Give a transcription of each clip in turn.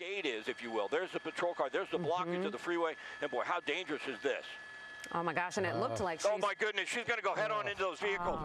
blockade is, if you will. There's the patrol car. There's the blockage of the freeway. And, boy, how dangerous is this? Oh, my gosh, and it looked like she's... Oh, my goodness, she's going to go head-on into those vehicles.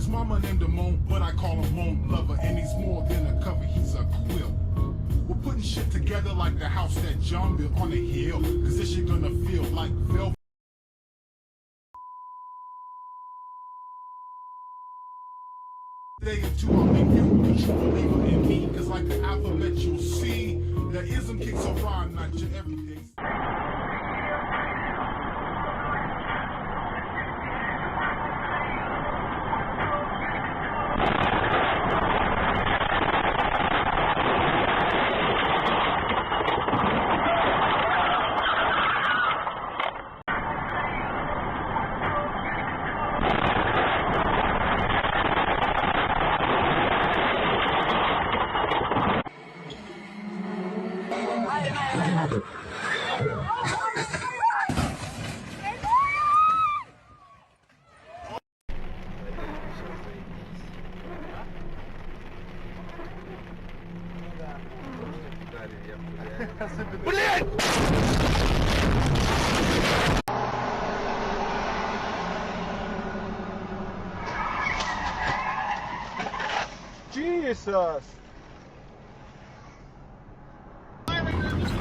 Mama named him Moan, but I call him Moan Lover, and he's more than a cover, he's a quilt. We're putting shit together like the house that John built on the hill, cause this shit gonna feel like velvet. Day or two, I'll make you a true believer in me, cause like the alphabet you'll see, the ism kicks around, not your everyday. Jesus!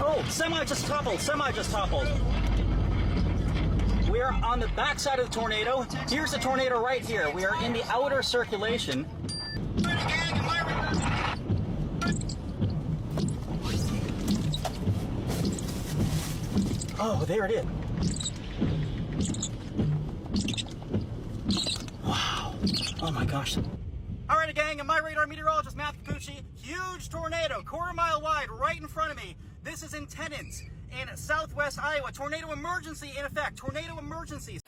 Oh, semi just toppled. We are on the backside of the tornado. Here's the tornado right here. We are in the outer circulation. Oh, there it is. Wow. Oh my gosh. All right, gang, I'm my radar meteorologist, Matthew Kikuchi. Huge tornado, quarter-mile wide, right in front of me. This is in Tennant, in southwest Iowa. Tornado emergency in effect. Tornado emergency.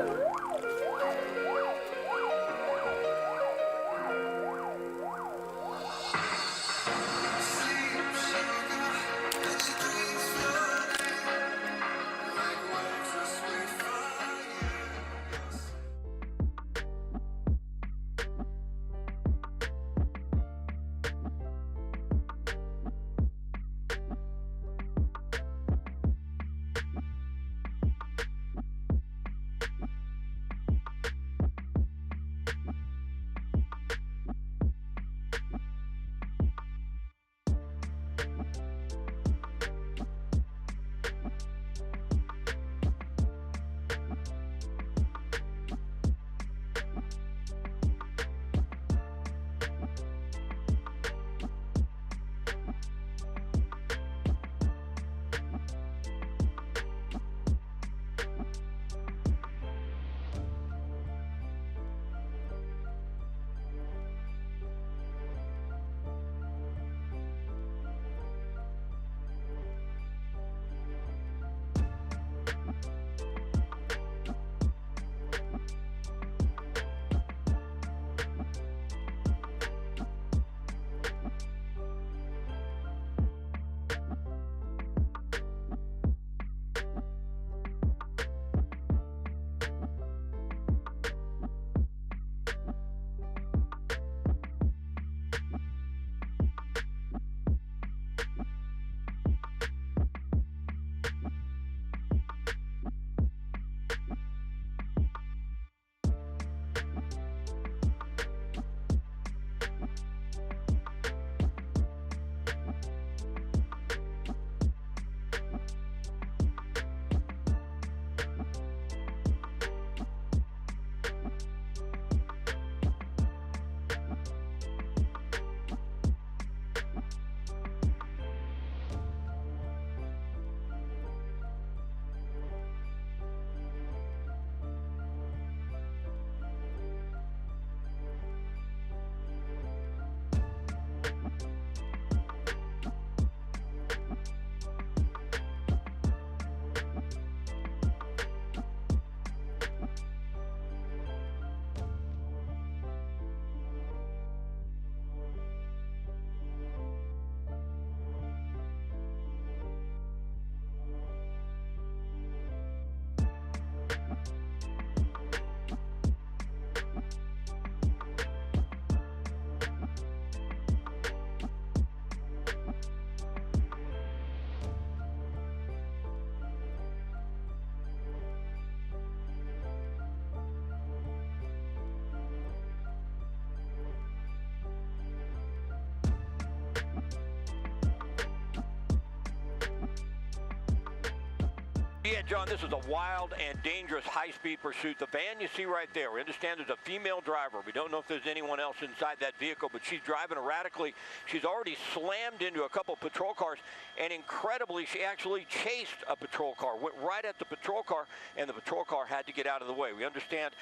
Yeah, John, this is a wild and dangerous high-speed pursuit. The van you see right there, we understand there's a female driver. We don't know if there's anyone else inside that vehicle, but she's driving erratically. She's already slammed into a couple patrol cars, and incredibly, she actually chased a patrol car, went right at the patrol car, and the patrol car had to get out of the way. We understand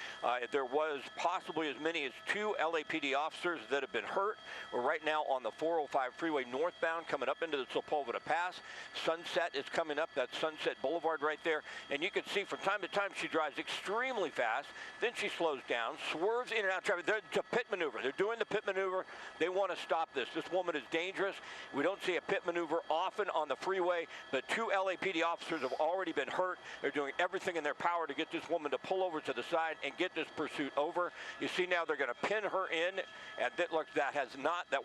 there was possibly as many as 2 LAPD officers that have been hurt. We're right now on the 405 freeway northbound, coming up into the Sepulveda Pass. Sunset is coming up. That's Sunset Boulevard right right there. And you can see from time to time she drives extremely fast. Then she slows down, swerves in and out of traffic. It's a pit maneuver. They're doing the pit maneuver. They want to stop this. This woman is dangerous. We don't see a pit maneuver often on the freeway, but 2 LAPD officers have already been hurt. They're doing everything in their power to get this woman to pull over to the side and get this pursuit over. You see now they're going to pin her in, and that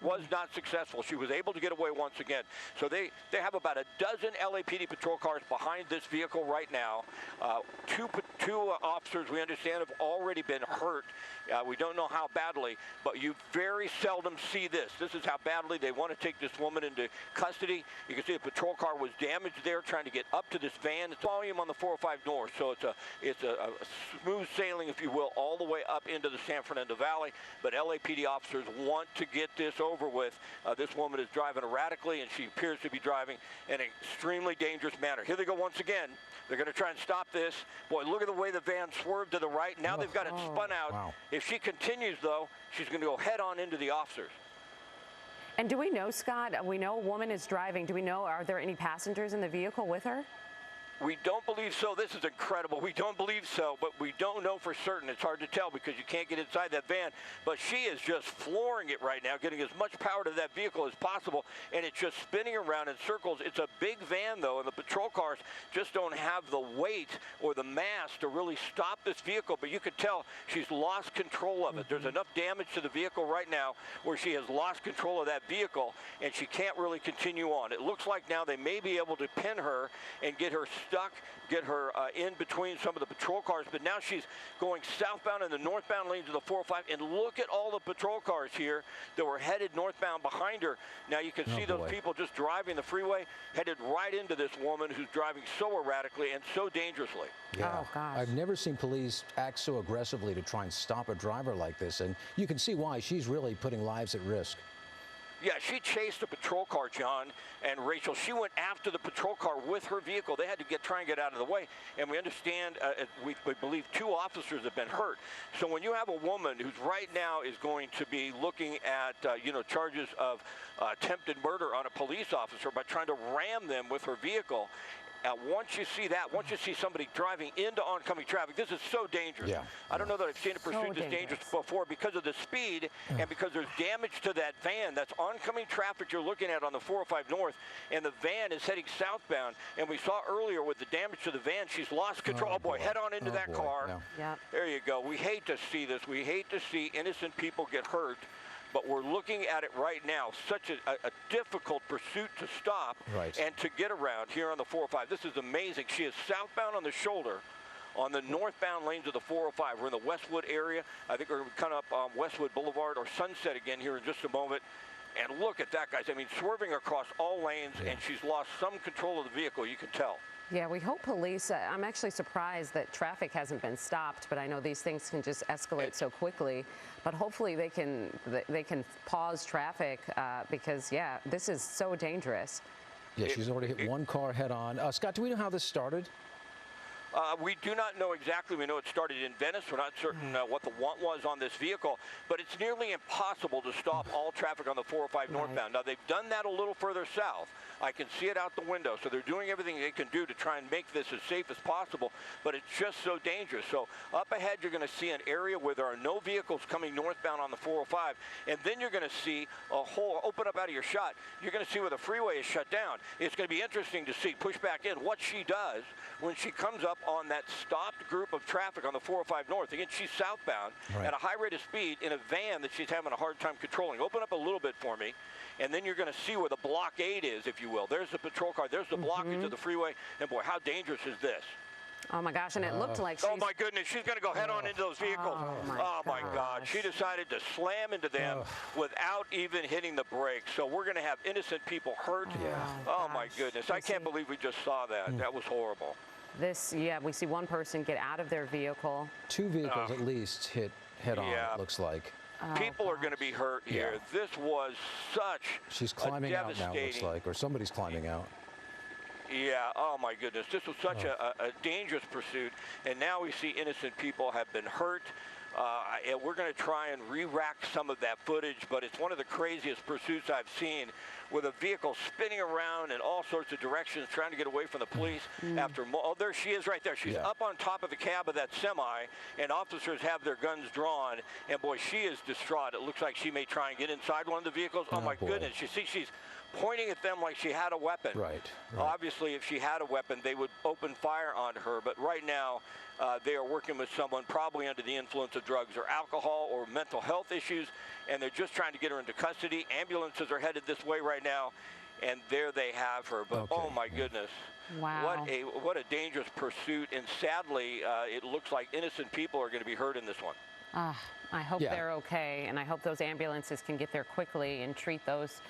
was not successful. She was able to get away once again. So they have about a dozen LAPD patrol cars behind this vehicle right now. Two officers, we understand, have already been hurt. We don't know how badly, but you very seldom see this. This is how badly they want to take this woman into custody. You can see a patrol car was damaged there trying to get up to this van. It's volume on the 405 North, so it's a smooth sailing, if you will, all the way up into the San Fernando Valley. But LAPD officers want to get this over with. This woman is driving erratically, and she appears to be driving in an extremely dangerous manner. Here they go once again. They're going to try and stop this. Boy, look at the way the van swerved to the right. Now they've got it spun out. Wow. If she continues, though, she's going to go head on into the officers. And do we know, Scott, we know a woman is driving. Do we know, are there any passengers in the vehicle with her? We don't believe so. This is incredible. We don't believe so, but we don't know for certain. It's hard to tell because you can't get inside that van. But she is just flooring it right now, getting as much power to that vehicle as possible, and it's just spinning around in circles. It's a big van, though, and the patrol cars just don't have the weight or the mass to really stop this vehicle. But you could tell she's lost control of it. There's enough damage to the vehicle right now where she has lost control of that vehicle, and she can't really continue on. It looks like now they may be able to pin her and get her stuck, get her in between some of the patrol cars, but now she's going southbound in the northbound lanes of the 405, and look at all the patrol cars here that were headed northbound behind her. Now you can see those people just driving the freeway, headed right into this woman who's driving so erratically and so dangerously. Yeah. Oh, gosh. I've never seen police act so aggressively to try and stop a driver like this, and you can see why. She's really putting lives at risk. Yeah, she chased a patrol car, John and Rachel. She went after the patrol car with her vehicle. They had to try and get out of the way. And we understand, we believe 2 officers have been hurt. So when you have a woman who's right now is going to be looking at, charges of attempted murder on a police officer by trying to ram them with her vehicle, once you see that, once you see somebody driving into oncoming traffic, this is so dangerous. Yeah. I don't know that I've seen a pursuit this dangerous before because of the speed and because there's damage to that van. That's oncoming traffic you're looking at on the 405 North, and the van is heading southbound. And we saw earlier with the damage to the van, she's lost control. Oh, boy, head on into that car. Yeah. Yep. There you go. We hate to see this. We hate to see innocent people get hurt. But we're looking at it right now, such a difficult pursuit to stop and to get around here on the 405. This is amazing. She is southbound on the shoulder on the northbound lanes of the 405. We're in the Westwood area. I think we're kind of up Westwood Boulevard or Sunset again here in just a moment. And look at that, guys. I mean, swerving across all lanes, and she's lost some control of the vehicle, you can tell. Yeah, we hope police, I'm actually surprised that traffic hasn't been stopped, but I know these things can just escalate so quickly. But hopefully they can pause traffic because, yeah, this is so dangerous. Yeah, she's already hit 1 car head on. Scott, do we know how this started? We do not know exactly. We know it started in Venice. We're not certain what the want was on this vehicle, but it's nearly impossible to stop all traffic on the 405 northbound. Now, they've done that a little further south. I can see it out the window, so they're doing everything they can do to try and make this as safe as possible, but it's just so dangerous. So up ahead, you're going to see an area where there are no vehicles coming northbound on the 405, and then you're going to see a hole open up out of your shot. You're going to see where the freeway is shut down. It's going to be interesting to see, push back in, what she does when she comes up on that stopped group of traffic on the 405 North. Again, she's southbound at a high rate of speed in a van that she's having a hard time controlling. Open up a little bit for me, and then you're going to see where the blockade is, if you will. There's the patrol car. There's the blockage of the freeway. And, boy, how dangerous is this? Oh, my gosh, and it looked like she's... Oh, my goodness, she's going to go head on into those vehicles. Oh, my God. She decided to slam into them without even hitting the brakes. So we're going to have innocent people hurt. Oh, my goodness. I can't believe we just saw that. That was horrible. We see 1 person get out of their vehicle. 2 vehicles at least hit head on, it looks like. People are going to be hurt here. This was such She's climbing out now, devastating... looks like, or somebody's climbing out. Yeah, oh my goodness. This was such a dangerous pursuit, and now we see innocent people have been hurt. And we're going to try and re-rack some of that footage, but it's one of the craziest pursuits I've seen, with a vehicle spinning around in all sorts of directions trying to get away from the police. Oh, there she is right there. She's up on top of the cab of that semi, and officers have their guns drawn, and boy, she is distraught. It looks like she may try and get inside one of the vehicles. Oh my goodness. You see, she's pointing at them like she had a weapon. Right. Obviously, if she had a weapon, they would open fire on her, but right now, they are working with someone probably under the influence of drugs or alcohol or mental health issues, and they're just trying to get her into custody. Ambulances are headed this way right now, and there they have her. But oh my goodness. Wow. What a dangerous pursuit, and sadly, it looks like innocent people are going to be hurt in this one. I hope they're okay, and I hope those ambulances can get there quickly and treat those.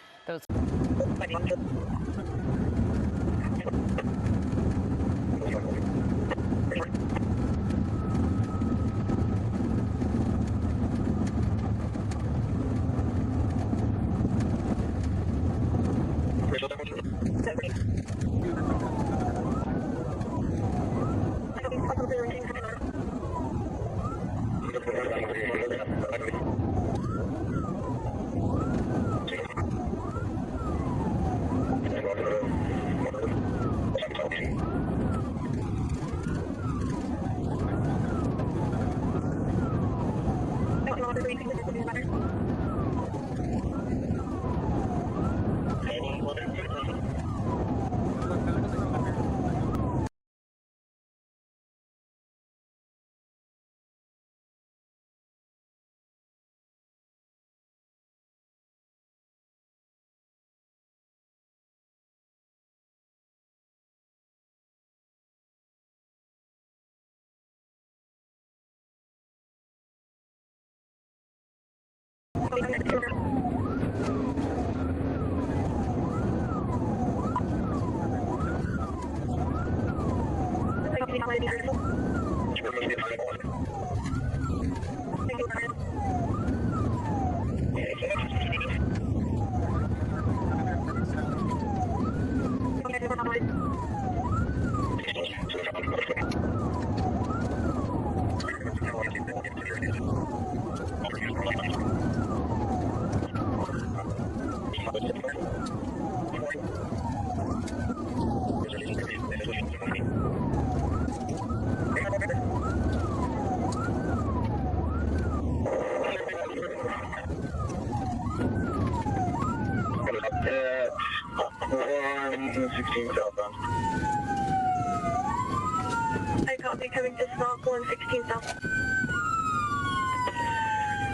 I copy, coming to Smock 116 South.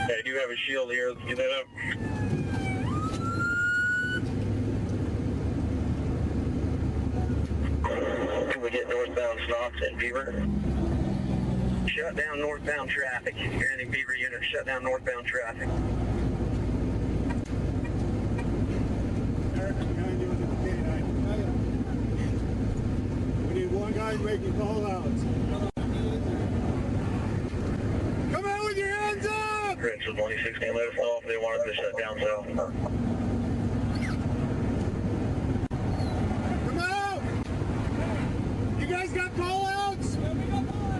I do have a shield here. Let's get that up. Can we get northbound stops at Beaver? Shut down northbound traffic. Any Beaver unit, shut down northbound traffic. We need one guy making call outs. Come out with your hands up! Richard 116, let us know if they wanted to shut down south. Come out! You guys got call outs? Yeah, we got one.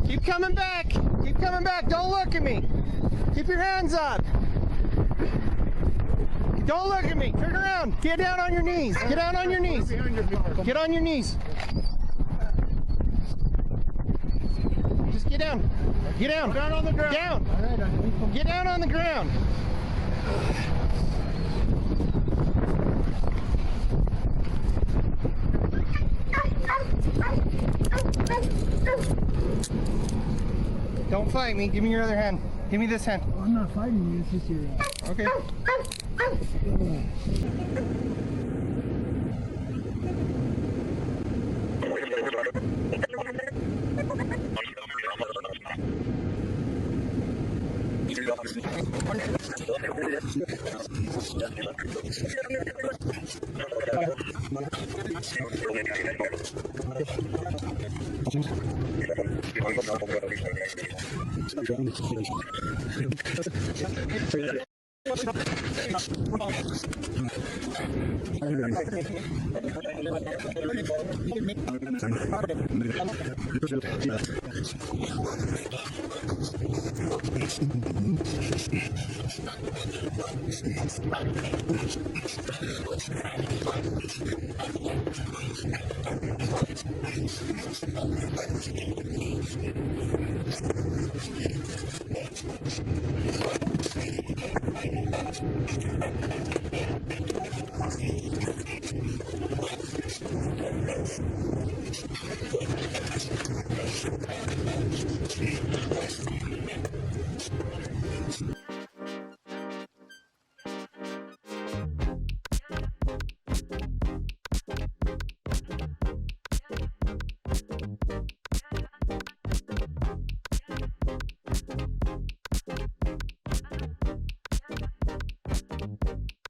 Keep coming back. Keep coming back. Don't look at me. Keep your hands up. Don't look at me. Turn around. Get down on your knees. Get down on your knees. Get on your knees. Just get down. Get down. Down on the ground. Down. Get down on the ground. Don't fight me. Give me your other hand. Give me this hand. I'm not fighting you, it's just your... Okay.